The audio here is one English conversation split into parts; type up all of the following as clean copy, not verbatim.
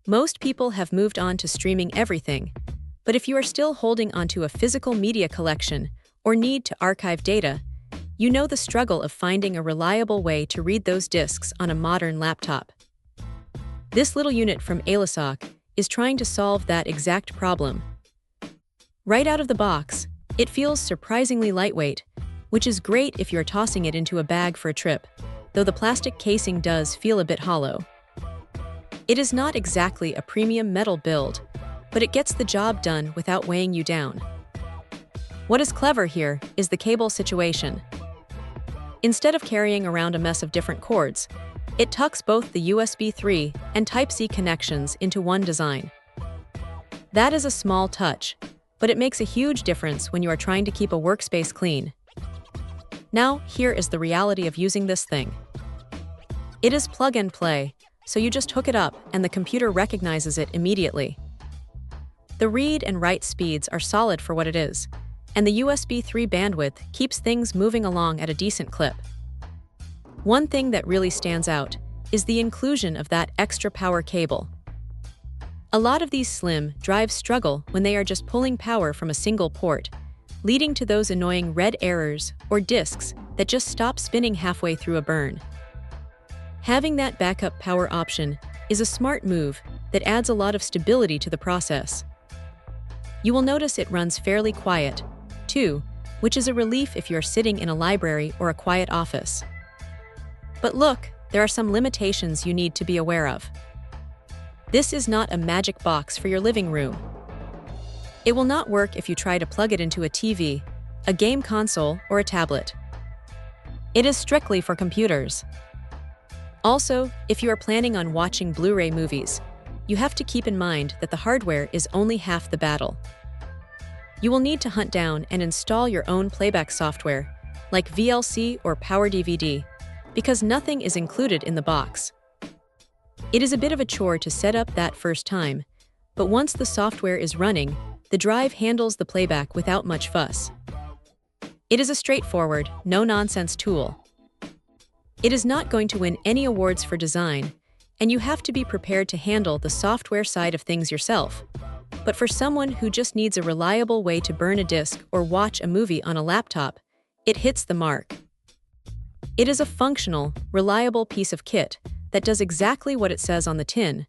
Most people have moved on to streaming everything, but if you are still holding onto a physical media collection or need to archive data, you know the struggle of finding a reliable way to read those discs on a modern laptop. This little unit from Aelrsoch is trying to solve that exact problem. Right out of the box, it feels surprisingly lightweight, which is great if you're tossing it into a bag for a trip, though the plastic casing does feel a bit hollow. It is not exactly a premium metal build, but it gets the job done without weighing you down. What is clever here is the cable situation. Instead of carrying around a mess of different cords, it tucks both the USB 3 and Type-C connections into one design. That is a small touch, but it makes a huge difference when you are trying to keep a workspace clean. Now, here is the reality of using this thing. It is plug and play, so you just hook it up and the computer recognizes it immediately. The read and write speeds are solid for what it is, and the USB 3 bandwidth keeps things moving along at a decent clip. One thing that really stands out is the inclusion of that extra power cable. A lot of these slim drives struggle when they are just pulling power from a single port, leading to those annoying red errors or disks that just stop spinning halfway through a burn. Having that backup power option is a smart move that adds a lot of stability to the process. You will notice it runs fairly quiet, too, which is a relief if you're sitting in a library or a quiet office. But look, there are some limitations you need to be aware of. This is not a magic box for your living room. It will not work if you try to plug it into a TV, a game console, or a tablet. It is strictly for computers. Also, if you are planning on watching Blu-ray movies, you have to keep in mind that the hardware is only half the battle. You will need to hunt down and install your own playback software, like VLC or Power DVD, because nothing is included in the box. It is a bit of a chore to set up that first time, but once the software is running, the drive handles the playback without much fuss. It is a straightforward, no-nonsense tool. It is not going to win any awards for design, and you have to be prepared to handle the software side of things yourself. But for someone who just needs a reliable way to burn a disc or watch a movie on a laptop, it hits the mark. It is a functional, reliable piece of kit that does exactly what it says on the tin,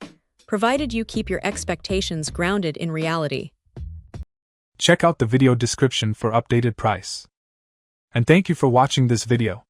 provided you keep your expectations grounded in reality. Check out the video description for updated price. And thank you for watching this video.